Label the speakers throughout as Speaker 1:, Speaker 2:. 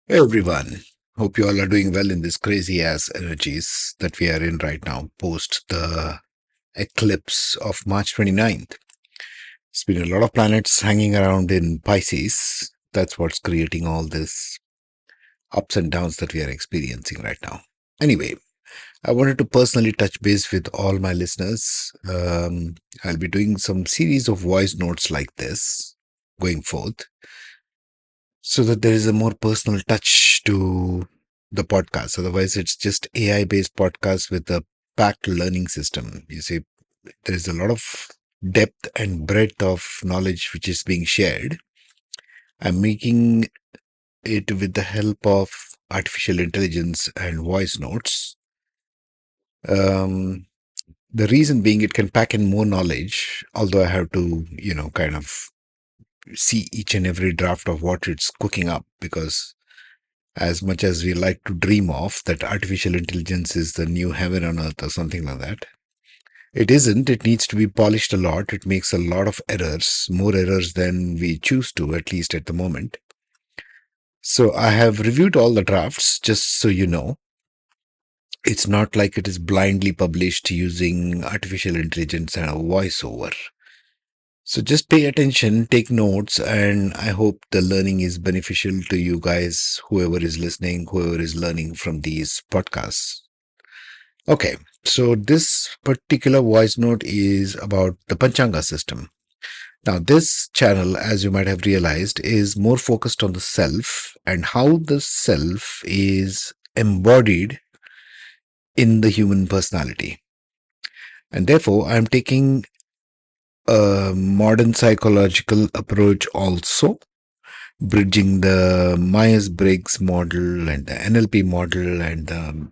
Speaker 1: Hey everyone, hope you all are doing well in this crazy ass energies that we are in right now post the eclipse of March 29th. It's been a lot of planets hanging around in Pisces. That's what's creating all this ups and downs that we are experiencing right now. Anyway, I wanted to personally touch base with all my listeners. I'll be doing some series of voice notes like this going forth so that there is a more personal touch to the podcast. Otherwise, it's just AI based podcast with a packed learning system. You see, there is a lot of depth and breadth of knowledge which is being shared. I'm making it with the help of artificial intelligence and voice notes. Um, the reason being it can pack in more knowledge, although I have to, kind of see each and every draft of what it's cooking up because as much as we like to dream of that artificial intelligence is the new heaven on earth or something like that, it isn't. It needs to be polished a lot. It makes a lot of errors, more errors than we choose to, at least at the moment. So I have reviewed all the drafts, just so you know. It's not like it is blindly published using artificial intelligence and a voiceover. So just pay attention, take notes, and I hope the learning is beneficial to you guys, whoever is listening, whoever is learning from these podcasts. Okay, so this particular voice note is about the Panchanga system. Now, this channel, as you might have realized, is more focused on the self and how the self is embodied in the human personality. And therefore, I'm taking a modern psychological approach also, bridging the Myers-Briggs model and the NLP model and the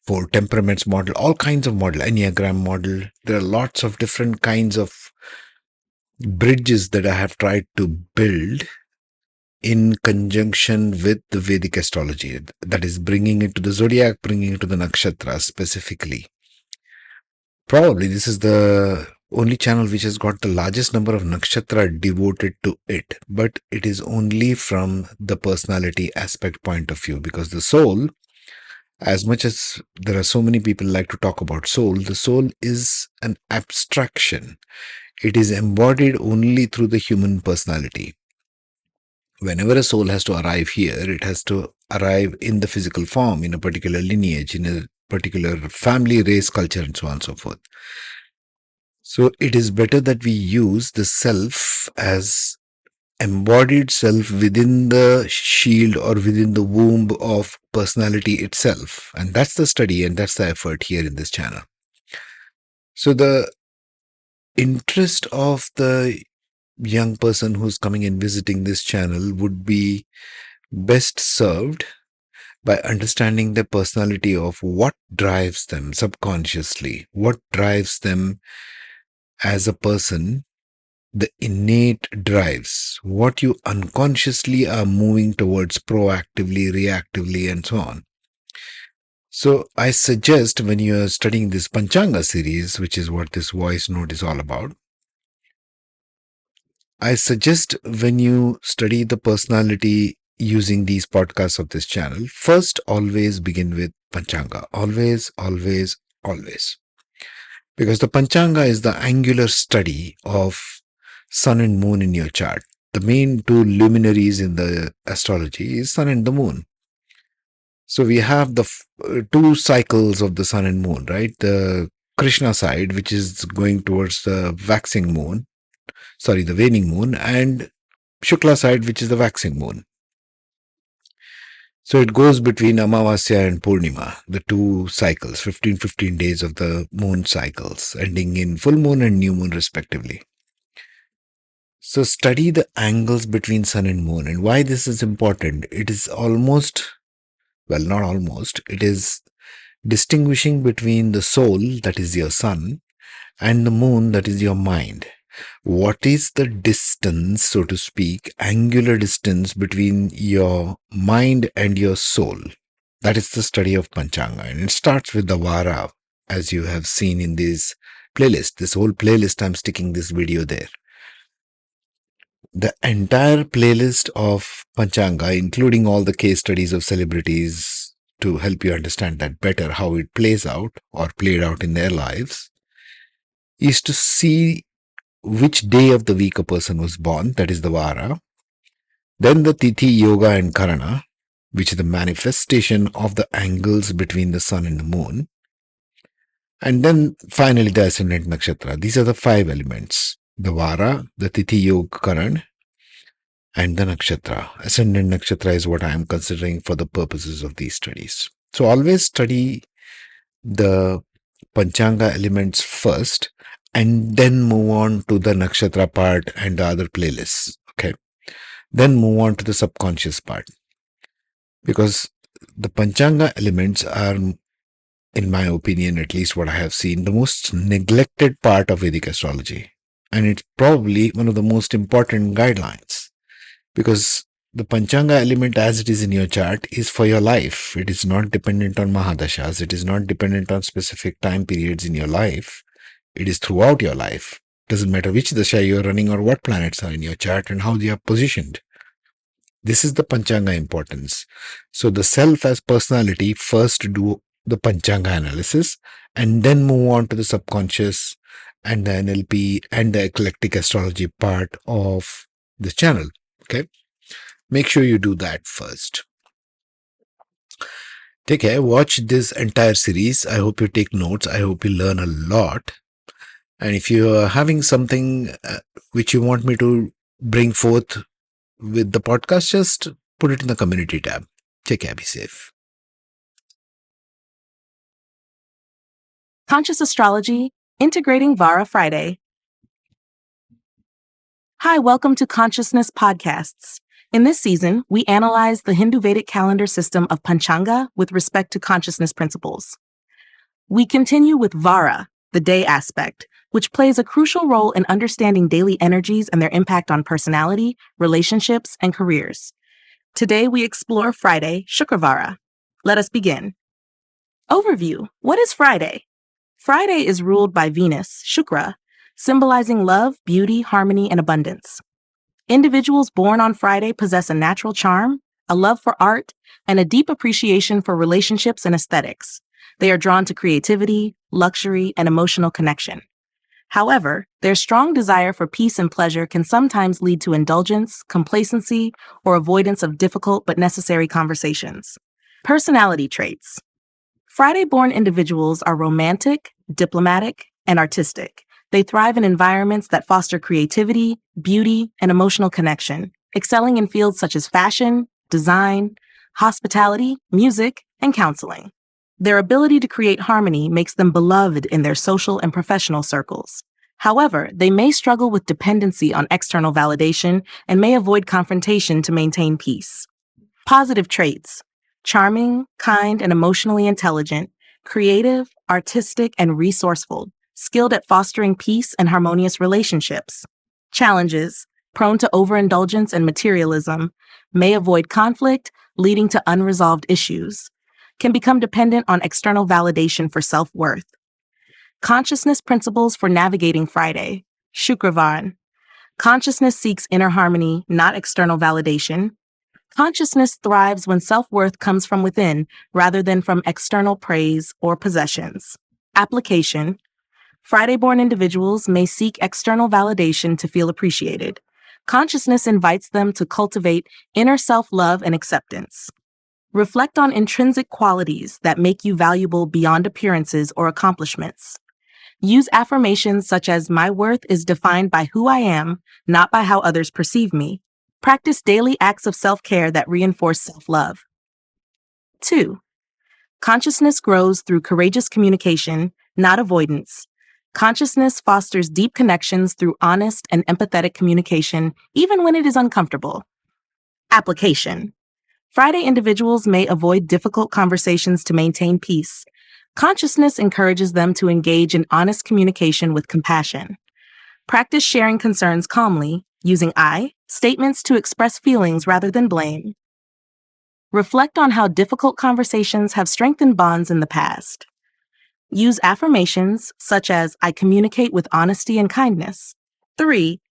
Speaker 1: four temperaments model, all kinds of model, Enneagram model. There are lots of different kinds of bridges that I have tried to build in conjunction with the Vedic astrology. That is bringing it to the zodiac, bringing it to the nakshatra specifically. Probably this is the only channel which has got the largest number of nakshatra devoted to it, but it is only from the personality aspect point of view because the soul, as much as there are so many people like to talk about soul, the soul is an abstraction. It is embodied only through the human personality. Whenever a soul has to arrive here, it has to arrive in the physical form, in a particular lineage, in a particular family, race, culture, and so on and so forth. So it is better that we use the self as embodied self within the shield or within the womb of personality itself. And that's the study and that's the effort here in this channel. So the interest of the young person who's coming and visiting this channel would be best served by understanding the personality of what drives them subconsciously, what drives them as a person, the innate drives, what you unconsciously are moving towards proactively, reactively, and so on. So I suggest when you are studying this Panchanga series, which is what this voice note is all about, I suggest when you study the personality using these podcasts of this channel, first always begin with Panchanga. Always, always, always. Because the Panchanga is the angular study of sun and moon in your chart. The main two luminaries in the astrology is sun and the moon. So we have the two cycles of the sun and moon, right? The Krishna side, which is going towards the waxing moon, the waning moon, and Shukla side, which is the waxing moon. So it goes between Amavasya and Purnima, the two cycles, 15 days of the moon cycles, ending in full moon and new moon respectively. So study the angles between sun and moon and why this is important. It is not almost, it is distinguishing between the soul, that is your sun, and the moon, that is your mind. What is the distance, so to speak, angular distance between your mind and your soul? That is the study of Panchanga. And it starts with the Vara, as you have seen in this playlist. This whole playlist, I'm sticking this video there. The entire playlist of Panchanga, including all the case studies of celebrities to help you understand that better, how it plays out or played out in their lives, is to see which day of the week a person was born, that is the Vara, then the Tithi, Yoga, and Karana, which is the manifestation of the angles between the sun and the moon, and then finally the ascendant Nakshatra. These are the five elements: the Vara, the Tithi, Yoga, Karan, and the Nakshatra. Ascendant Nakshatra is what I am considering for the purposes of these studies. So always study the Panchanga elements first and then move on to the Nakshatra part and the other playlists. Okay. Then move on to the subconscious part. Because the Panchanga elements are, in my opinion, at least what I have seen, the most neglected part of Vedic astrology. And it's probably one of the most important guidelines. Because the Panchanga element as it is in your chart is for your life. It is not dependent on Mahadashas. It is not dependent on specific time periods in your life. It is throughout your life. Doesn't matter which dasha you are running or what planets are in your chart and how they are positioned. This is the Panchanga importance. So the self as personality first do the Panchanga analysis and then move on to the subconscious and the NLP and the eclectic astrology part of this channel. Okay. Make sure you do that first. Take care. Watch this entire series. I hope you take notes. I hope you learn a lot. And if you are having something which you want me to bring forth with the podcast, just put it in the community tab. Take care. Be safe.
Speaker 2: Conscious Astrology, Integrating Vara Friday. Hi, welcome to Consciousness Podcasts. In this season, we analyze the Hindu Vedic calendar system of Panchanga with respect to consciousness principles. We continue with Vara, the day aspect, which plays a crucial role in understanding daily energies and their impact on personality, relationships, and careers. Today, we explore Friday, Shukravara. Let us begin. Overview. What is Friday? Friday is ruled by Venus, Shukra, symbolizing love, beauty, harmony, and abundance. Individuals born on Friday possess a natural charm, a love for art, and a deep appreciation for relationships and aesthetics. They are drawn to creativity, luxury, and emotional connection. However, their strong desire for peace and pleasure can sometimes lead to indulgence, complacency, or avoidance of difficult but necessary conversations. Personality traits. Friday-born individuals are romantic, diplomatic, and artistic. They thrive in environments that foster creativity, beauty, and emotional connection, excelling in fields such as fashion, design, hospitality, music, and counseling. Their ability to create harmony makes them beloved in their social and professional circles. However, they may struggle with dependency on external validation and may avoid confrontation to maintain peace. Positive traits. Charming, kind, and emotionally intelligent, creative, artistic, and resourceful, skilled at fostering peace and harmonious relationships. Challenges. Prone to overindulgence and materialism, may avoid conflict, leading to unresolved issues. Can become dependent on external validation for self-worth. Consciousness principles for navigating Friday. Shukravan. Consciousness seeks inner harmony, not external validation. Consciousness thrives when self-worth comes from within rather than from external praise or possessions. Application. Friday-born individuals may seek external validation to feel appreciated. Consciousness invites them to cultivate inner self-love and acceptance. Reflect on intrinsic qualities that make you valuable beyond appearances or accomplishments. Use affirmations such as, "My worth is defined by who I am, not by how others perceive me." Practice daily acts of self-care that reinforce self-love. 2. Consciousness grows through courageous communication, not avoidance. Consciousness fosters deep connections through honest and empathetic communication, even when it is uncomfortable. Application. Friday individuals may avoid difficult conversations to maintain peace. Consciousness encourages them to engage in honest communication with compassion. Practice sharing concerns calmly, using I statements to express feelings rather than blame. Reflect on how difficult conversations have strengthened bonds in the past. Use affirmations such as, "I communicate with honesty and kindness." 3.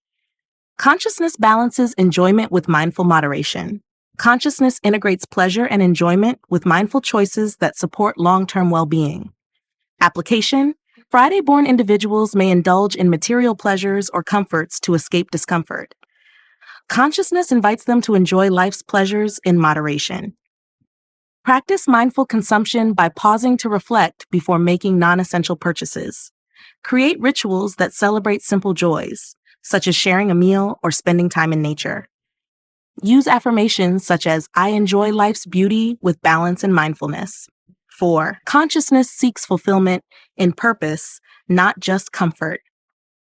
Speaker 2: Consciousness balances enjoyment with mindful moderation. Consciousness integrates pleasure and enjoyment with mindful choices that support long-term well-being. Application: Friday-born individuals may indulge in material pleasures or comforts to escape discomfort. Consciousness invites them to enjoy life's pleasures in moderation. Practice mindful consumption by pausing to reflect before making non-essential purchases. Create rituals that celebrate simple joys, such as sharing a meal or spending time in nature. Use affirmations such as, "I enjoy life's beauty with balance and mindfulness." 4. Consciousness seeks fulfillment in purpose, not just comfort.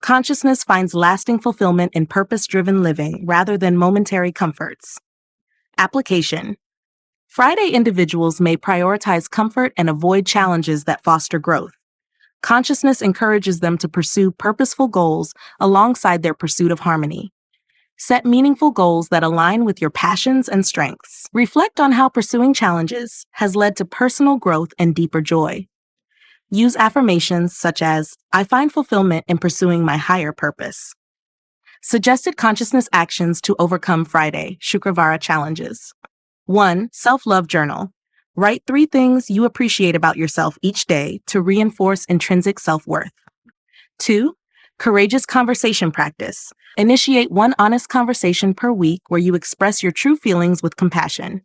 Speaker 2: Consciousness finds lasting fulfillment in purpose-driven living rather than momentary comforts. Application: Friday individuals may prioritize comfort and avoid challenges that foster growth. Consciousness encourages them to pursue purposeful goals alongside their pursuit of harmony. Set meaningful goals that align with your passions and strengths. Reflect on how pursuing challenges has led to personal growth and deeper joy. Use affirmations such as, "I find fulfillment in pursuing my higher purpose." Suggested consciousness actions to overcome Friday, Shukravara challenges. 1. Self-love journal. Write 3 things you appreciate about yourself each day to reinforce intrinsic self-worth. 2. Courageous conversation practice. Initiate 1 honest conversation per week where you express your true feelings with compassion.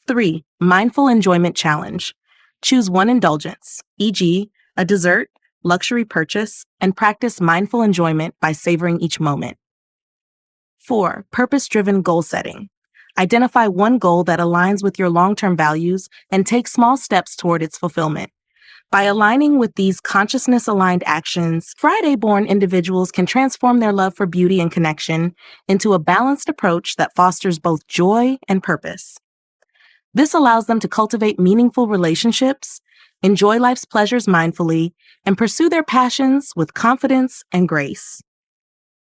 Speaker 2: 3. Mindful enjoyment challenge. Choose 1 indulgence, e.g., a dessert, luxury purchase, and practice mindful enjoyment by savoring each moment. 4. Purpose-driven goal setting. Identify 1 goal that aligns with your long-term values and take small steps toward its fulfillment. By aligning with these consciousness-aligned actions, Friday-born individuals can transform their love for beauty and connection into a balanced approach that fosters both joy and purpose. This allows them to cultivate meaningful relationships, enjoy life's pleasures mindfully, and pursue their passions with confidence and grace.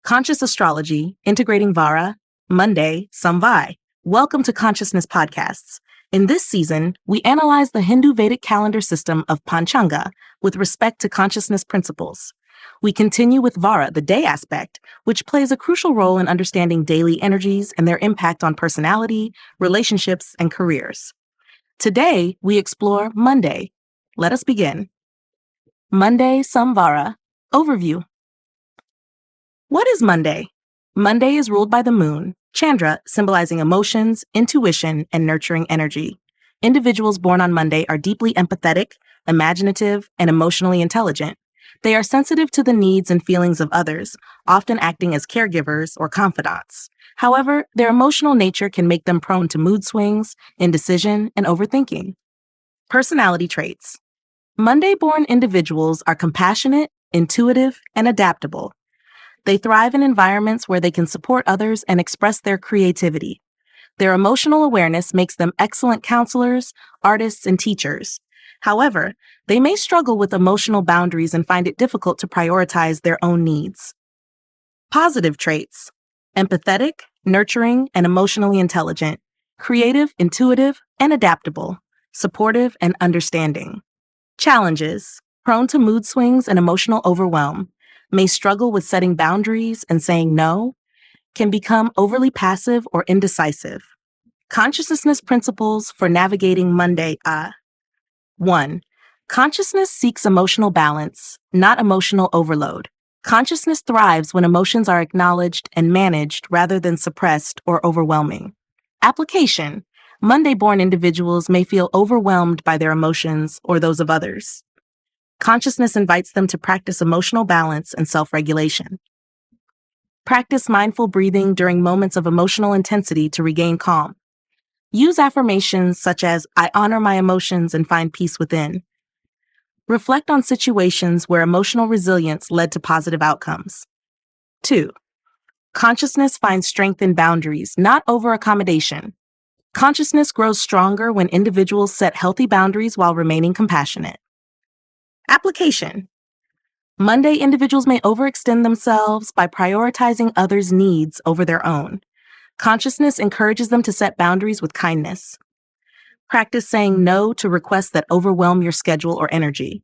Speaker 2: Conscious Astrology, Integrating Vara, Monday, Samvai. Welcome to Consciousness Podcasts. In this season, we analyze the Hindu Vedic calendar system of Panchanga with respect to consciousness principles. We continue with Vara, the day aspect, which plays a crucial role in understanding daily energies and their impact on personality, relationships, and careers. Today, we explore Monday. Let us begin. Monday, Samvara. Overview. What is Monday? Monday is ruled by the moon, Chandra, symbolizing emotions, intuition, and nurturing energy. Individuals born on Monday are deeply empathetic, imaginative, and emotionally intelligent. They are sensitive to the needs and feelings of others, often acting as caregivers or confidants. However, their emotional nature can make them prone to mood swings, indecision, and overthinking. Personality traits. Monday-born individuals are compassionate, intuitive, and adaptable. They thrive in environments where they can support others and express their creativity. Their emotional awareness makes them excellent counselors, artists, and teachers. However, they may struggle with emotional boundaries and find it difficult to prioritize their own needs. Positive traits: empathetic, nurturing, and emotionally intelligent, creative, intuitive, and adaptable, supportive, and understanding. Challenges: prone to mood swings and emotional overwhelm, may struggle with setting boundaries and saying no, can become overly passive or indecisive. Consciousness principles for navigating Monday are: 1. Consciousness seeks emotional balance, not emotional overload. Consciousness thrives when emotions are acknowledged and managed rather than suppressed or overwhelming. Application: Monday-born individuals may feel overwhelmed by their emotions or those of others. Consciousness invites them to practice emotional balance and self-regulation. Practice mindful breathing during moments of emotional intensity to regain calm. Use affirmations such as, "I honor my emotions and find peace within." Reflect on situations where emotional resilience led to positive outcomes. 2. Consciousness finds strength in boundaries, not over-accommodation. Consciousness grows stronger when individuals set healthy boundaries while remaining compassionate. Application: Monday individuals may overextend themselves by prioritizing others' needs over their own. Consciousness encourages them to set boundaries with kindness. Practice saying no to requests that overwhelm your schedule or energy.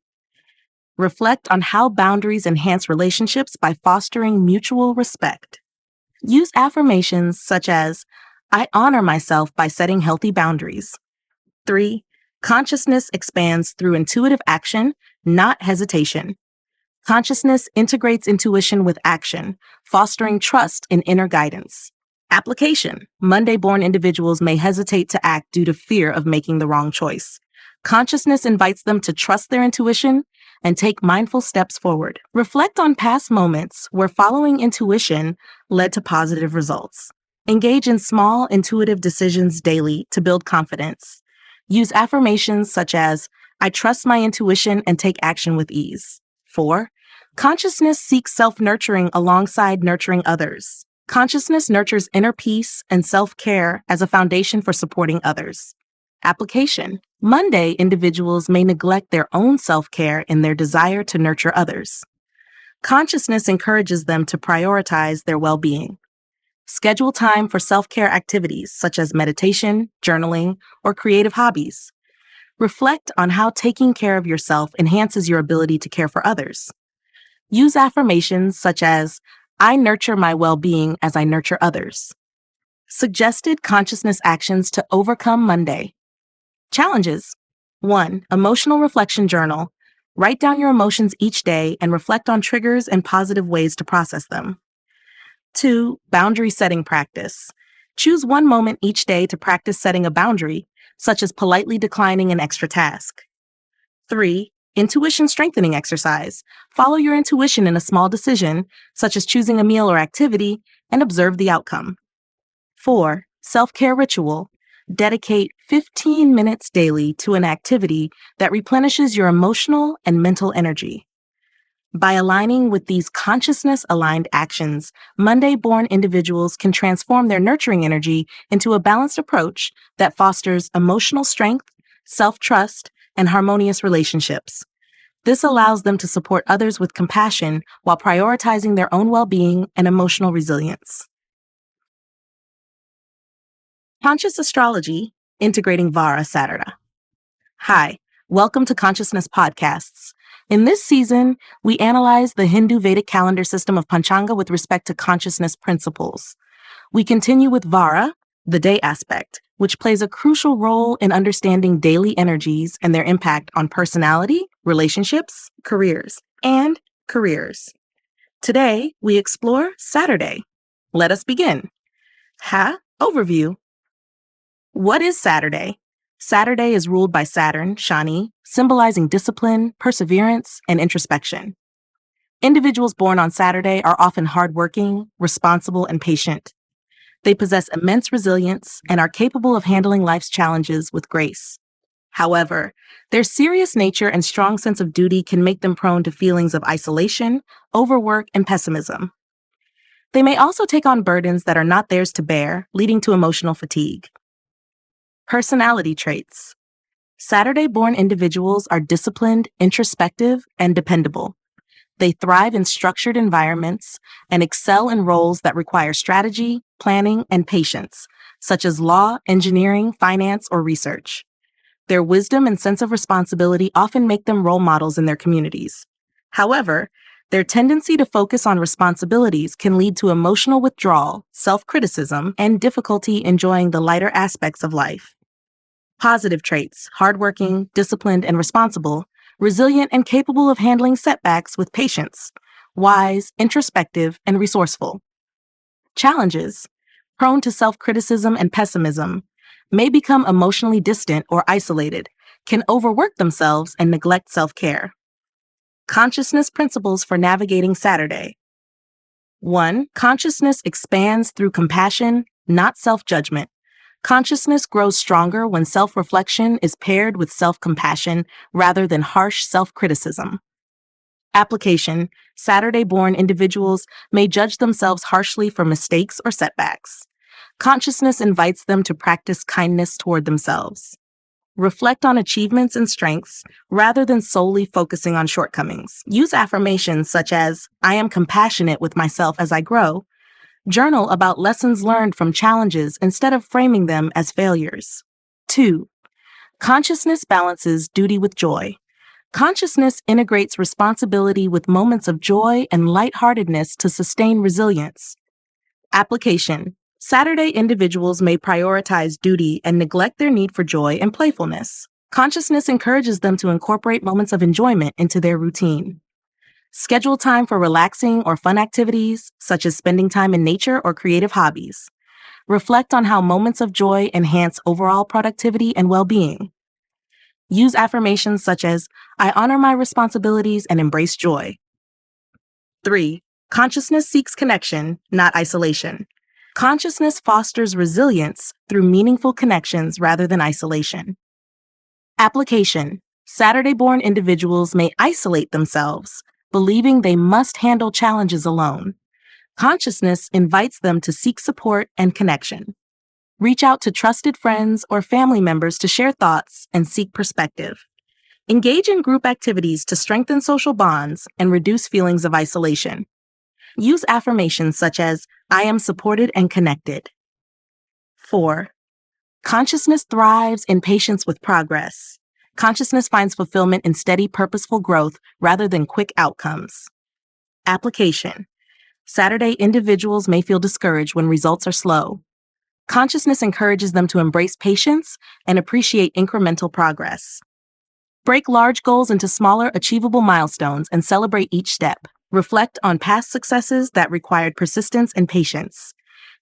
Speaker 2: Reflect on how boundaries enhance relationships by fostering mutual respect. Use affirmations such as, I honor myself by setting healthy boundaries. 3. Consciousness expands through intuitive action, not hesitation. Consciousness integrates intuition with action, fostering trust in inner guidance. Application. Monday-born individuals may hesitate to act due to fear of making the wrong choice. Consciousness invites them to trust their intuition and take mindful steps forward. Reflect on past moments where following intuition led to positive results. Engage in small, intuitive decisions daily to build confidence. Use affirmations such as, I trust my intuition and take action with ease. 4. Consciousness seeks self-nurturing alongside nurturing others. Consciousness nurtures inner peace and self-care as a foundation for supporting others. Application. Monday individuals may neglect their own self-care in their desire to nurture others. Consciousness encourages them to prioritize their well-being. Schedule time for self-care activities such as meditation, journaling, or creative hobbies. Reflect on how taking care of yourself enhances your ability to care for others. Use affirmations such as, I nurture my well-being as I nurture others. Suggested consciousness actions to overcome Monday. Challenges. 1. Emotional reflection journal. Write down your emotions each day and reflect on triggers and positive ways to process them. 2. Boundary setting practice. Choose one moment each day to practice setting a boundary, such as politely declining an extra task. 3. Intuition strengthening exercise. Follow your intuition in a small decision, such as choosing a meal or activity, and observe the outcome. 4. Self-care ritual. Dedicate 15 minutes daily to an activity that replenishes your emotional and mental energy. By aligning with these consciousness-aligned actions, Monday-born individuals can transform their nurturing energy into a balanced approach that fosters emotional strength, self-trust, and harmonious relationships. This allows them to support others with compassion while prioritizing their own well-being and emotional resilience. Conscious Astrology, integrating Vara Saturday. Hi, welcome to Consciousness Podcasts. In this season, we analyze the Hindu Vedic calendar system of Panchanga with respect to consciousness principles. We continue with Vara, the day aspect, which plays a crucial role in understanding daily energies and their impact on personality, relationships, and careers. Today, we explore Saturday. Let us begin. Overview. What is Saturday? Saturday is ruled by Saturn, Shani, symbolizing discipline, perseverance, and introspection. Individuals born on Saturday are often hardworking, responsible, and patient. They possess immense resilience and are capable of handling life's challenges with grace. However, their serious nature and strong sense of duty can make them prone to feelings of isolation, overwork, and pessimism. They may also take on burdens that are not theirs to bear, leading to emotional fatigue. Personality traits. Saturday-born individuals are disciplined, introspective, and dependable. They thrive in structured environments and excel in roles that require strategy, planning, and patience, such as law, engineering, finance, or research. Their wisdom and sense of responsibility often make them role models in their communities. However, their tendency to focus on responsibilities can lead to emotional withdrawal, self-criticism, and difficulty enjoying the lighter aspects of life. Positive traits: hardworking, disciplined, and responsible, resilient and capable of handling setbacks with patience, wise, introspective, and resourceful. Challenges: prone to self-criticism and pessimism, may become emotionally distant or isolated, can overwork themselves and neglect self-care. Consciousness principles for navigating Saturday. 1. Consciousness expands through compassion, not self-judgment. Consciousness grows stronger when self-reflection is paired with self-compassion rather than harsh self-criticism. Application: Saturday-born individuals may judge themselves harshly for mistakes or setbacks. Consciousness invites them to practice kindness toward themselves. Reflect on achievements and strengths rather than solely focusing on shortcomings. Use affirmations such as, I am compassionate with myself as I grow. Journal about lessons learned from challenges instead of framing them as failures. 2. Consciousness balances duty with joy. Consciousness integrates responsibility with moments of joy and lightheartedness to sustain resilience. Application. Saturday individuals may prioritize duty and neglect their need for joy and playfulness. Consciousness encourages them to incorporate moments of enjoyment into their routine. Schedule time for relaxing or fun activities, such as spending time in nature or creative hobbies. Reflect on how moments of joy enhance overall productivity and well-being. Use affirmations such as, I honor my responsibilities and embrace joy. 3. Consciousness seeks connection, not isolation. Consciousness fosters resilience through meaningful connections rather than isolation. Application. Saturday-born individuals may isolate themselves, believing they must handle challenges alone. Consciousness invites them to seek support and connection. Reach out to trusted friends or family members to share thoughts and seek perspective. Engage in group activities to strengthen social bonds and reduce feelings of isolation. Use affirmations such as, I am supported and connected. 4. Consciousness thrives in patience with progress. Consciousness finds fulfillment in steady, purposeful growth rather than quick outcomes. Application. Saturday individuals may feel discouraged when results are slow. Consciousness encourages them to embrace patience and appreciate incremental progress. Break large goals into smaller, achievable milestones and celebrate each step. Reflect on past successes that required persistence and patience.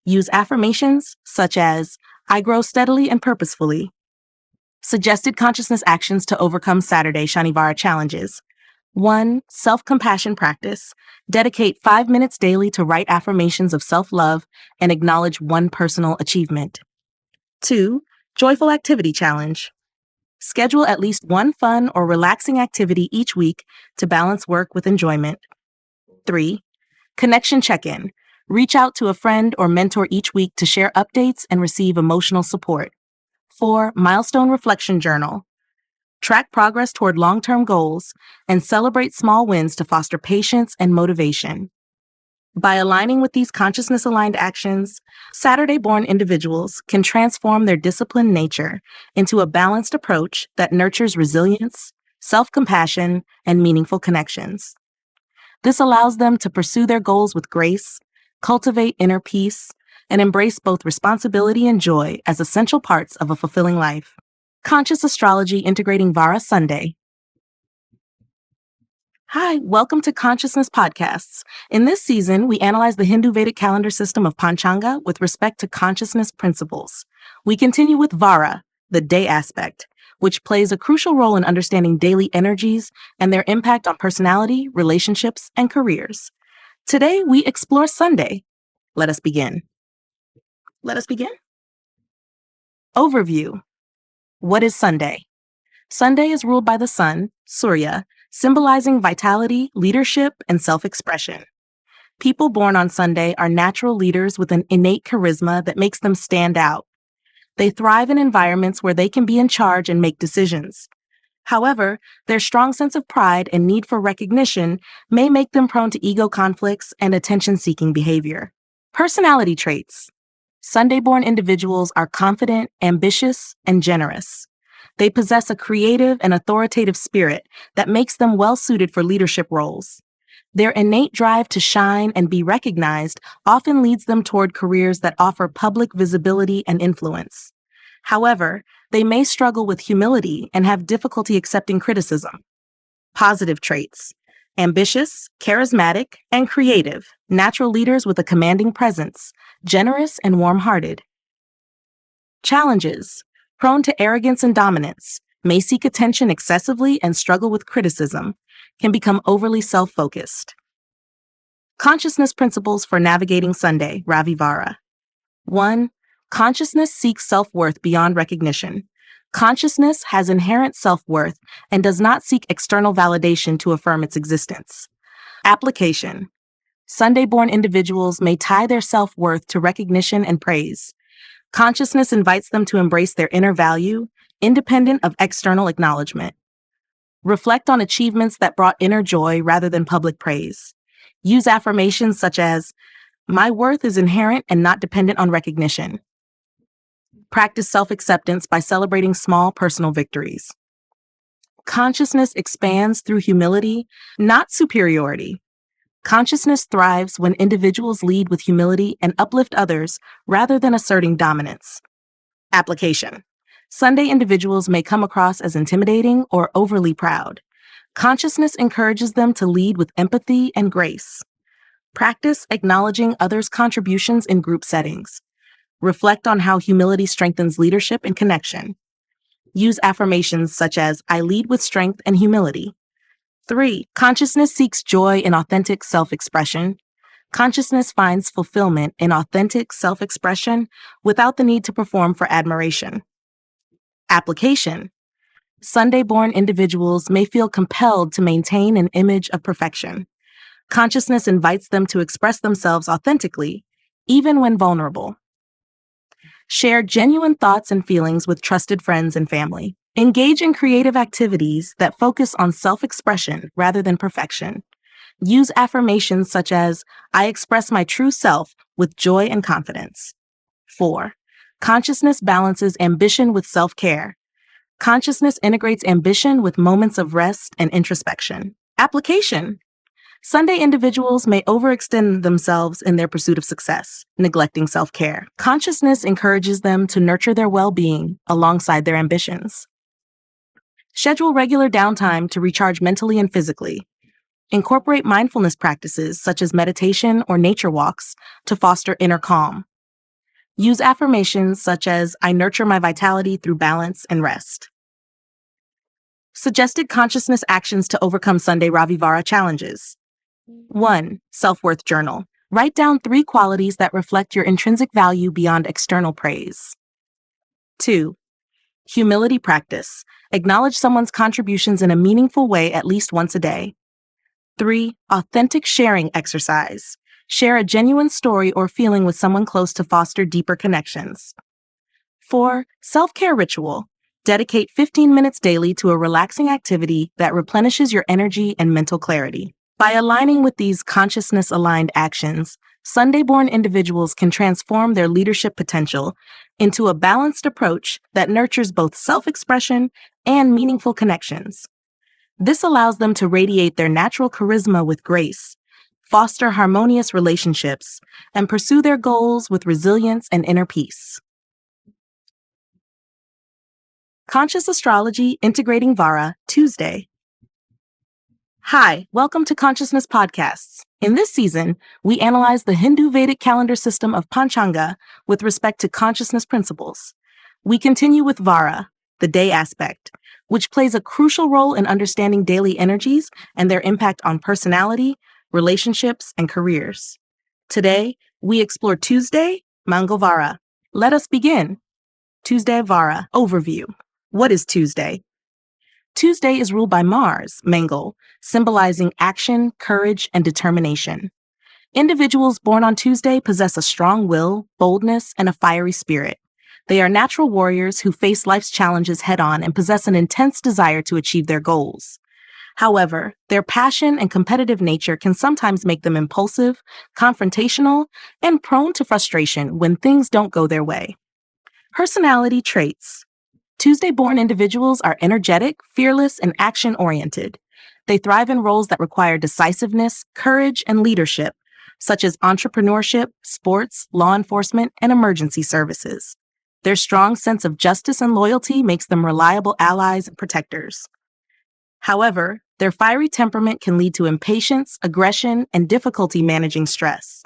Speaker 2: Use affirmations such as, I grow steadily and purposefully. Suggested consciousness actions to overcome Saturday Vara challenges. 1. Self-compassion practice. Dedicate 5 minutes daily to write affirmations of self-love and acknowledge one personal achievement. 2. Joyful activity challenge. Schedule at least one fun or relaxing activity each week to balance work with enjoyment. 3. Connection check-in. Reach out to a friend or mentor each week to share updates and receive emotional support. 4. Milestone reflection journal. Track progress toward long-term goals and celebrate small wins to foster patience and motivation. By aligning with these consciousness-aligned actions, Saturday-born individuals can transform their disciplined nature into a balanced approach that nurtures resilience, self-compassion, and meaningful connections. This allows them to pursue their goals with grace, cultivate inner peace, and embrace both responsibility and joy as essential parts of a fulfilling life. Conscious Astrology Integrating Vara Sunday. Hi, welcome to Consciousness Podcasts. In this season, we analyze the Hindu Vedic calendar system of Panchanga with respect to consciousness principles. We continue with Vara, the day aspect, which plays a crucial role in understanding daily energies and their impact on personality, relationships, and careers. Today, we explore Sunday. Let us begin. Overview. What is Sunday? Sunday is ruled by the sun, Surya, symbolizing vitality, leadership, and self-expression. People born on Sunday are natural leaders with an innate charisma that makes them stand out. They thrive in environments where they can be in charge and make decisions. However, their strong sense of pride and need for recognition may make them prone to ego conflicts and attention-seeking behavior. Personality traits. Sunday-born individuals are confident, ambitious, and generous. They possess a creative and authoritative spirit that makes them well-suited for leadership roles. Their innate drive to shine and be recognized often leads them toward careers that offer public visibility and influence. However, they may struggle with humility and have difficulty accepting criticism. Positive traits. Ambitious, charismatic, and creative, natural leaders with a commanding presence, generous and warm-hearted. Challenges. Prone to arrogance and dominance, may seek attention excessively and struggle with criticism, can become overly self-focused. Consciousness principles for navigating Sunday, Ravi Vara. 1. Consciousness seeks self-worth beyond recognition. Consciousness has inherent self-worth and does not seek external validation to affirm its existence. Application. Sunday-born individuals may tie their self-worth to recognition and praise. Consciousness invites them to embrace their inner value, independent of external acknowledgement. Reflect on achievements that brought inner joy rather than public praise. Use affirmations such as, my worth is inherent and not dependent on recognition. Practice self-acceptance by celebrating small personal victories. Consciousness expands through humility, not superiority. Consciousness thrives when individuals lead with humility and uplift others rather than asserting dominance. Application. Sunday individuals may come across as intimidating or overly proud. Consciousness encourages them to lead with empathy and grace. Practice acknowledging others' contributions in group settings. Reflect on how humility strengthens leadership and connection. Use affirmations such as, I lead with strength and humility. 3. Consciousness seeks joy in authentic self-expression. Consciousness finds fulfillment in authentic self-expression without the need to perform for admiration. Application. Sunday-born individuals may feel compelled to maintain an image of perfection. Consciousness invites them to express themselves authentically, even when vulnerable. Share genuine thoughts and feelings with trusted friends and family. Engage in creative activities that focus on self-expression rather than perfection. Use affirmations such as, I express my true self with joy and confidence. 4. Consciousness balances ambition with self-care. Consciousness integrates ambition with moments of rest and introspection. Application. Sunday individuals may overextend themselves in their pursuit of success, neglecting self-care. Consciousness encourages them to nurture their well-being alongside their ambitions. Schedule regular downtime to recharge mentally and physically. Incorporate mindfulness practices such as meditation or nature walks to foster inner calm. Use affirmations such as, I nurture my vitality through balance and rest. Suggested consciousness actions to overcome Sunday Vara challenges. 1. Self-worth journal. Write down 3 qualities that reflect your intrinsic value beyond external praise. 2. Humility practice. Acknowledge someone's contributions in a meaningful way at least once a day. 3. Authentic sharing exercise. Share a genuine story or feeling with someone close to foster deeper connections. 4. Self-care ritual. Dedicate 15 minutes daily to a relaxing activity that replenishes your energy and mental clarity. By aligning with these consciousness-aligned actions, Sunday-born individuals can transform their leadership potential into a balanced approach that nurtures both self-expression and meaningful connections. This allows them to radiate their natural charisma with grace, foster harmonious relationships, and pursue their goals with resilience and inner peace. Conscious Astrology Integrating Vara, Tuesday. Hi, welcome to Consciousness Podcasts. In this season, we analyze the Hindu Vedic calendar system of Panchanga with respect to consciousness principles. We continue with Vara, the day aspect, which plays a crucial role in understanding daily energies and their impact on personality, relationships, and careers. Today, we explore Tuesday, Vara. Let us begin. Tuesday Vara Overview. What is Tuesday? Tuesday is ruled by Mars, Mangal, symbolizing action, courage, and determination. Individuals born on Tuesday possess a strong will, boldness, and a fiery spirit. They are natural warriors who face life's challenges head-on and possess an intense desire to achieve their goals. However, their passion and competitive nature can sometimes make them impulsive, confrontational, and prone to frustration when things don't go their way. Personality traits. Tuesday-born individuals are energetic, fearless, and action-oriented. They thrive in roles that require decisiveness, courage, and leadership, such as entrepreneurship, sports, law enforcement, and emergency services. Their strong sense of justice and loyalty makes them reliable allies and protectors. However, their fiery temperament can lead to impatience, aggression, and difficulty managing stress.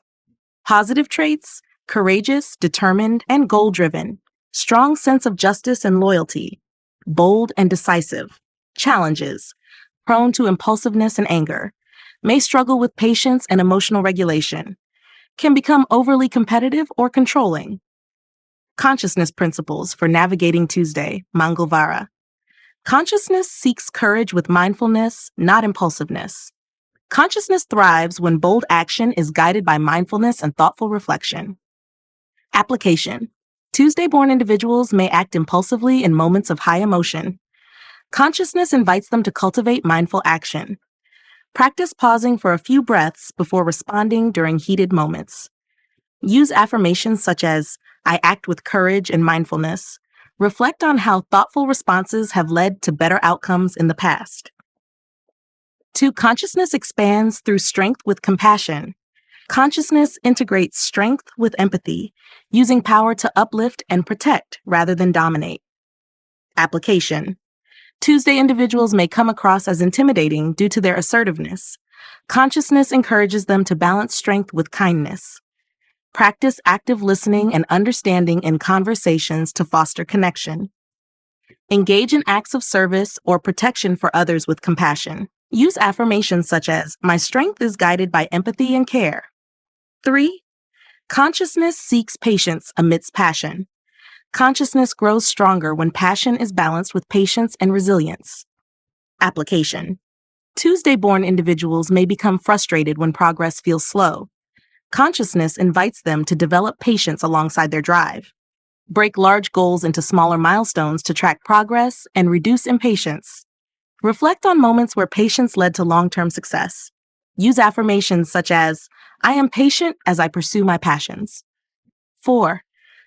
Speaker 2: Positive traits: courageous, determined, and goal-driven. Strong sense of justice and loyalty. Bold and decisive. Challenges: prone to impulsiveness and anger. May struggle with patience and emotional regulation. Can become overly competitive or controlling. Consciousness principles for navigating Tuesday, Mangalvara. Consciousness seeks courage with mindfulness, not impulsiveness. Consciousness thrives when bold action is guided by mindfulness and thoughtful reflection. Application. Tuesday-born individuals may act impulsively in moments of high emotion. Consciousness invites them to cultivate mindful action. Practice pausing for a few breaths before responding during heated moments. Use affirmations such as, I act with courage and mindfulness. Reflect on how thoughtful responses have led to better outcomes in the past. 2. Consciousness expands through strength with compassion. Consciousness integrates strength with empathy, using power to uplift and protect rather than dominate. Application. Tuesday individuals may come across as intimidating due to their assertiveness. Consciousness encourages them to balance strength with kindness. Practice active listening and understanding in conversations to foster connection. Engage in acts of service or protection for others with compassion. Use affirmations such as, "My strength is guided by empathy and care." 3. Consciousness seeks patience amidst passion. Consciousness grows stronger when passion is balanced with patience and resilience. Application. Tuesday-born individuals may become frustrated when progress feels slow. Consciousness invites them to develop patience alongside their drive. Break large goals into smaller milestones to track progress and reduce impatience. Reflect on moments where patience led to long-term success. Use affirmations such as, "I am patient as I pursue my passions." 4.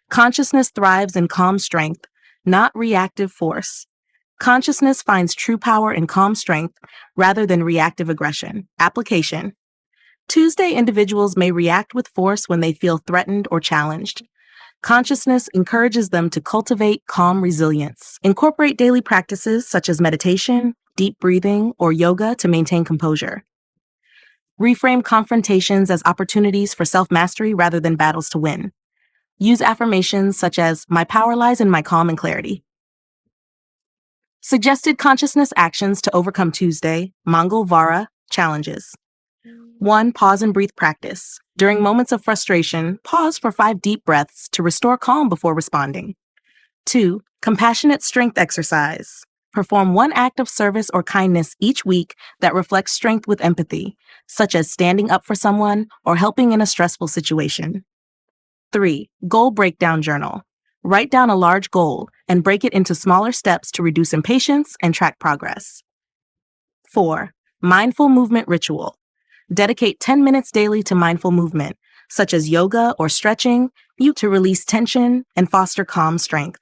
Speaker 2: Consciousness thrives in calm strength, not reactive force. Consciousness finds true power in calm strength rather than reactive aggression. Application. Tuesday individuals may react with force when they feel threatened or challenged. Consciousness encourages them to cultivate calm resilience. Incorporate daily practices such as meditation, deep breathing, or yoga to maintain composure. Reframe confrontations as opportunities for self-mastery rather than battles to win. Use affirmations such as, "My power lies in my calm and clarity." Suggested consciousness actions to overcome Tuesday, Mongol Vara challenges. 1. Pause and breathe practice. During moments of frustration, pause for 5 deep breaths to restore calm before responding. 2. Compassionate strength exercise. Perform one act of service or kindness each week that reflects strength with empathy, such as standing up for someone or helping in a stressful situation. 3. Goal breakdown journal. Write down a large goal and break it into smaller steps to reduce impatience and track progress. 4. Mindful movement ritual. Dedicate 10 minutes daily to mindful movement, such as yoga or stretching, to release tension and foster calm strength.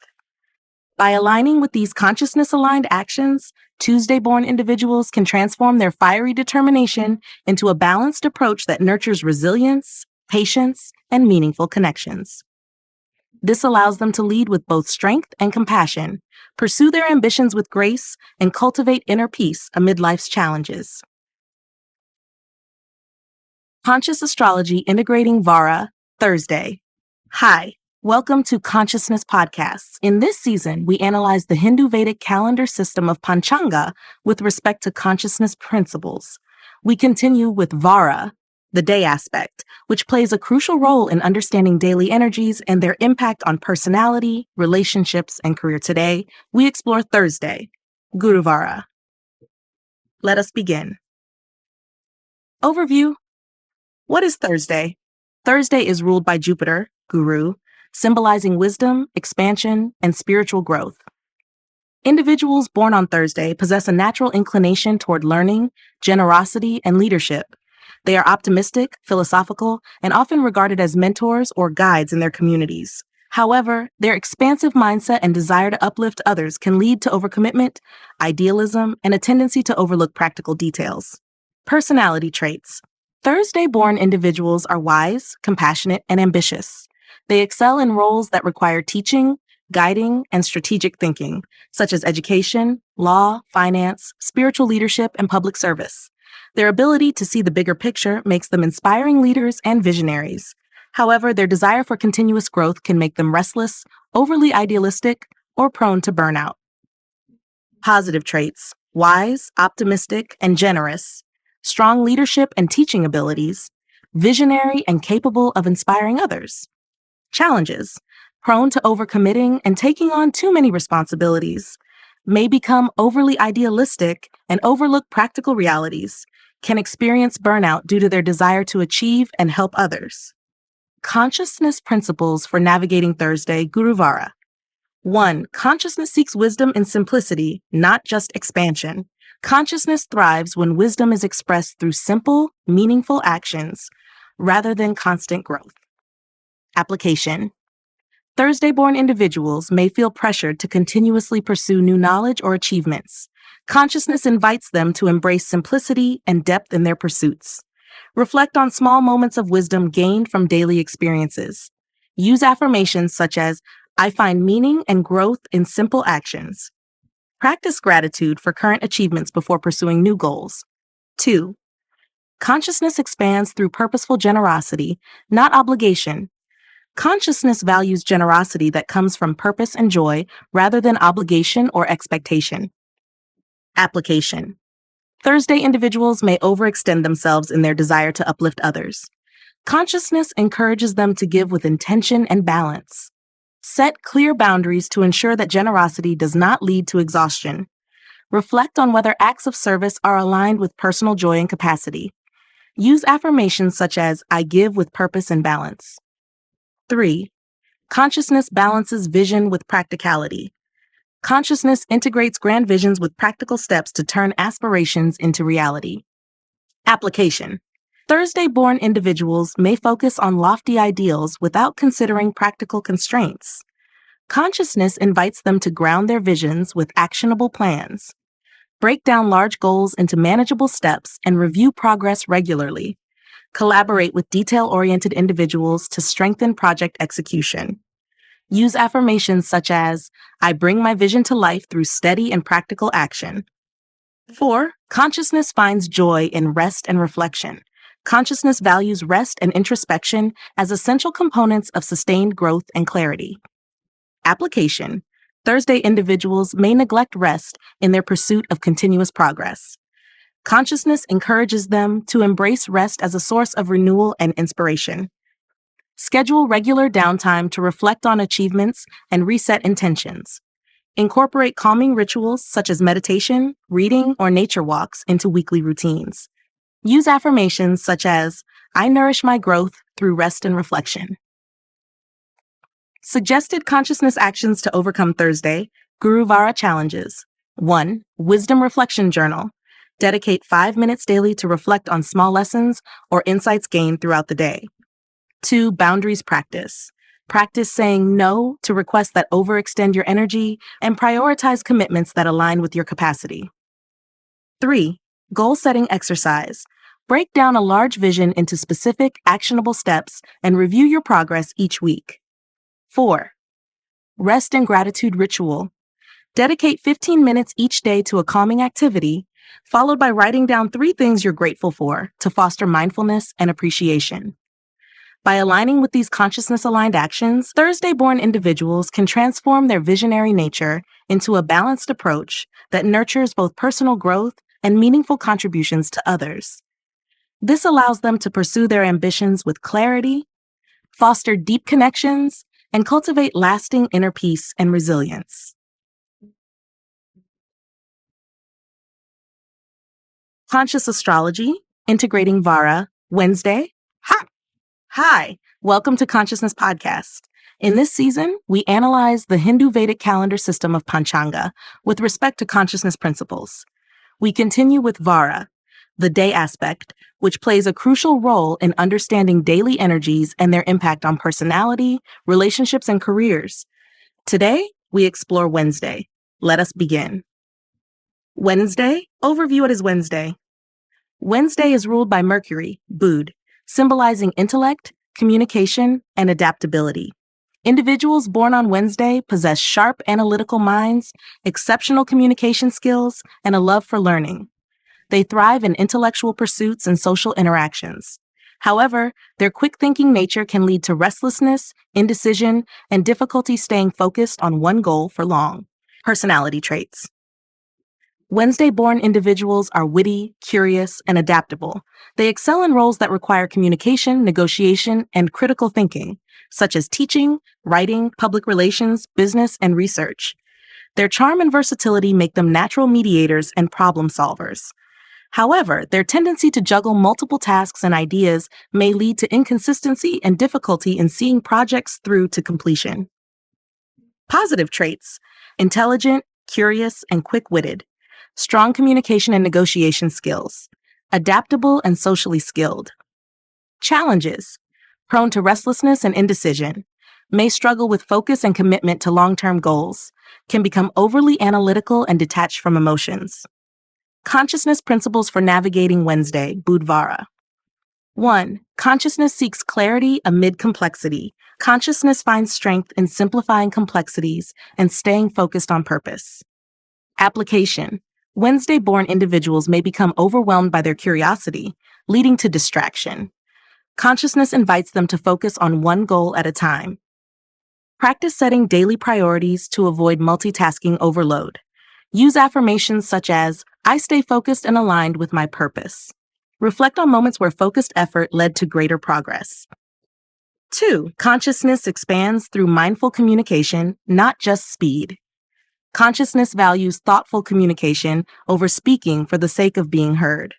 Speaker 2: By aligning with these consciousness-aligned actions, Tuesday-born individuals can transform their fiery determination into a balanced approach that nurtures resilience, patience, and meaningful connections. This allows them to lead with both strength and compassion, pursue their ambitions with grace, and cultivate inner peace amid life's challenges. Conscious Astrology Integrating Vara, Thursday. Hi, welcome to Consciousness Podcasts. In this season, we analyze the Hindu Vedic calendar system of Panchanga with respect to consciousness principles. We continue with Vara, the day aspect, which plays a crucial role in understanding daily energies and their impact on personality, relationships, and career. Today, we explore Thursday, Guruvara. Let us begin. Overview. What is Thursday? Thursday is ruled by Jupiter, Guru, symbolizing wisdom, expansion, and spiritual growth. Individuals born on Thursday possess a natural inclination toward learning, generosity, and leadership. They are optimistic, philosophical, and often regarded as mentors or guides in their communities. However, their expansive mindset and desire to uplift others can lead to overcommitment, idealism, and a tendency to overlook practical details. Personality traits. Thursday-born individuals are wise, compassionate, and ambitious. They excel in roles that require teaching, guiding, and strategic thinking, such as education, law, finance, spiritual leadership, and public service. Their ability to see the bigger picture makes them inspiring leaders and visionaries. However, their desire for continuous growth can make them restless, overly idealistic, or prone to burnout. Positive traits: wise, optimistic, and generous. Strong leadership and teaching abilities, visionary and capable of inspiring others. Challenges: prone to overcommitting and taking on too many responsibilities, may become overly idealistic and overlook practical realities, can experience burnout due to their desire to achieve and help others. Consciousness principles for navigating Thursday, Guruvara. 1. Consciousness seeks wisdom in simplicity, not just expansion. Consciousness thrives when wisdom is expressed through simple, meaningful actions rather than constant growth. Application. Thursday-born individuals may feel pressured to continuously pursue new knowledge or achievements. Consciousness invites them to embrace simplicity and depth in their pursuits. Reflect on small moments of wisdom gained from daily experiences. Use affirmations such as, I find meaning and growth in simple actions. Practice gratitude for current achievements before pursuing new goals. 2. Consciousness expands through purposeful generosity, not obligation. Consciousness values generosity that comes from purpose and joy rather than obligation or expectation. Application. Thursday individuals may overextend themselves in their desire to uplift others. Consciousness encourages them to give with intention and balance. Set clear boundaries to ensure that generosity does not lead to exhaustion. Reflect on whether acts of service are aligned with personal joy and capacity. Use affirmations such as, I give with purpose and balance. 3. Consciousness balances vision with practicality. Consciousness integrates grand visions with practical steps to turn aspirations into reality. Application. Thursday-born individuals may focus on lofty ideals without considering practical constraints. Consciousness invites them to ground their visions with actionable plans. Break down large goals into manageable steps and review progress regularly. Collaborate with detail-oriented individuals to strengthen project execution. Use affirmations such as, I bring my vision to life through steady and practical action. 4. Consciousness finds joy in rest and reflection. Consciousness values rest and introspection as essential components of sustained growth and clarity. Application. Thursday individuals may neglect rest in their pursuit of continuous progress. Consciousness encourages them to embrace rest as a source of renewal and inspiration. Schedule regular downtime to reflect on achievements and reset intentions. Incorporate calming rituals such as meditation, reading, or nature walks into weekly routines. Use affirmations such as, I nourish my growth through rest and reflection. Suggested consciousness actions to overcome Thursday, Guru Vara challenges. 1. Wisdom Reflection Journal. Dedicate 5 minutes daily to reflect on small lessons or insights gained throughout the day. 2. Boundaries practice. Practice saying no to requests that overextend your energy and prioritize commitments that align with your capacity. 3. Goal setting exercise. Break down a large vision into specific, actionable steps and review your progress each week. 4. Rest and gratitude ritual. Dedicate 15 minutes each day to a calming activity, followed by writing down 3 things you're grateful for to foster mindfulness and appreciation. By aligning with these consciousness-aligned actions, Thursday-born individuals can transform their visionary nature into a balanced approach that nurtures both personal growth and meaningful contributions to others. This allows them to pursue their ambitions with clarity, foster deep connections, and cultivate lasting inner peace and resilience. Conscious Astrology, Integrating Vara, Wednesday. Hi, welcome to Consciousness Podcast. In this season, we analyze the Hindu Vedic calendar system of Panchanga with respect to consciousness principles. We continue with Vara, the day aspect, which plays a crucial role in understanding daily energies and their impact on personality, relationships, and careers. Today, we explore Wednesday. Let us begin. Wednesday, overview. What is Wednesday? Wednesday is ruled by Mercury, Bud, symbolizing intellect, communication, and adaptability. Individuals born on Wednesday possess sharp analytical minds, exceptional communication skills, and a love for learning. They thrive in intellectual pursuits and social interactions. However, their quick-thinking nature can lead to restlessness, indecision, and difficulty staying focused on one goal for long. Personality traits. Wednesday-born individuals are witty, curious, and adaptable. They excel in roles that require communication, negotiation, and critical thinking, such as teaching, writing, public relations, business, and research. Their charm and versatility make them natural mediators and problem solvers. However, their tendency to juggle multiple tasks and ideas may lead to inconsistency and difficulty in seeing projects through to completion. Positive traits: intelligent, curious, and quick-witted. Strong communication and negotiation skills. Adaptable and socially skilled. Challenges: prone to restlessness and indecision. May struggle with focus and commitment to long-term goals. can become overly analytical and detached from emotions. Consciousness principles for navigating Wednesday, Vara. 1. Consciousness seeks clarity amid complexity. Consciousness finds strength in simplifying complexities and staying focused on purpose. Application. Wednesday-born individuals may become overwhelmed by their curiosity, leading to distraction. Consciousness invites them to focus on one goal at a time. Practice setting daily priorities to avoid multitasking overload. Use affirmations such as, I stay focused and aligned with my purpose. Reflect on moments where focused effort led to greater progress. 2. Consciousness expands through mindful communication, not just speed. Consciousness values thoughtful communication over speaking for the sake of being heard.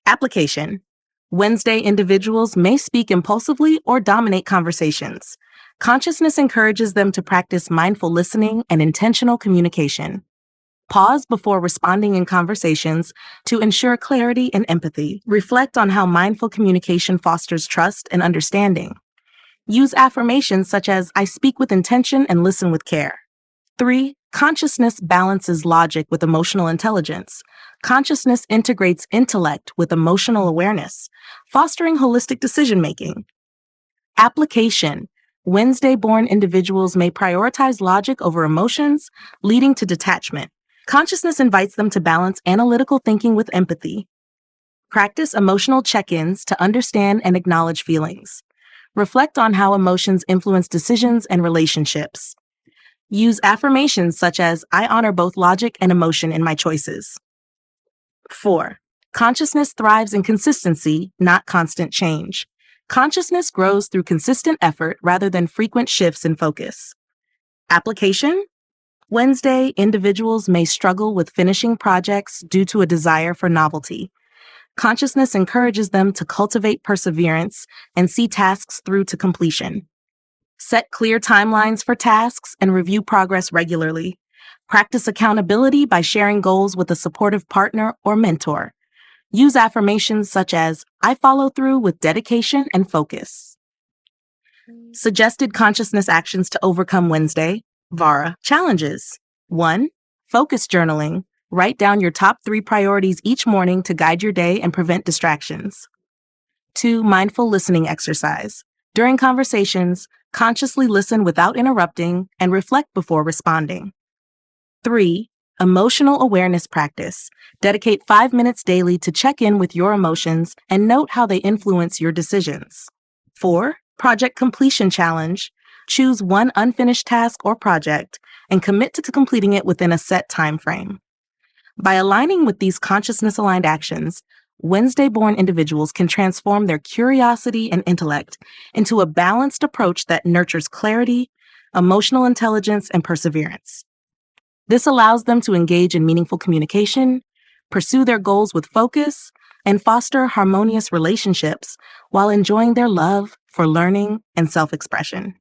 Speaker 2: Application. Wednesday individuals may speak impulsively or dominate conversations. Consciousness encourages them to practice mindful listening and intentional communication. Pause before responding in conversations to ensure clarity and empathy. Reflect on how mindful communication fosters trust and understanding. Use affirmations such as, I speak with intention and listen with care. 3. Consciousness balances logic with emotional intelligence. Consciousness integrates intellect with emotional awareness, fostering holistic decision-making. Application. Wednesday-born individuals may prioritize logic over emotions, leading to detachment. Consciousness invites them to balance analytical thinking with empathy. Practice emotional check-ins to understand and acknowledge feelings. Reflect on how emotions influence decisions and relationships. Use affirmations such as, I honor both logic and emotion in my choices. 4. Consciousness thrives in consistency, not constant change. Consciousness grows through consistent effort rather than frequent shifts in focus. Application. Wednesday, individuals may struggle with finishing projects due to a desire for novelty. Consciousness encourages them to cultivate perseverance and see tasks through to completion. Set clear timelines for tasks and review progress regularly. Practice accountability by sharing goals with a supportive partner or mentor. Use affirmations such as, I follow through with dedication and focus. Suggested consciousness actions to overcome Wednesday, Vara. Challenges. 1. Focus journaling. Write down your top 3 priorities each morning to guide your day and prevent distractions. 2. Mindful listening exercise. During conversations, consciously listen without interrupting and reflect before responding. 3. Emotional awareness practice. Dedicate 5 minutes daily to check in with your emotions and note how they influence your decisions. 4. Project completion challenge. Choose one unfinished task or project and commit to completing it within a set time frame. By aligning with these consciousness-aligned actions, Wednesday-born individuals can transform their curiosity and intellect into a balanced approach that nurtures clarity, emotional intelligence, and perseverance. This allows them to engage in meaningful communication, pursue their goals with focus, and foster harmonious relationships while enjoying their love for learning and self-expression.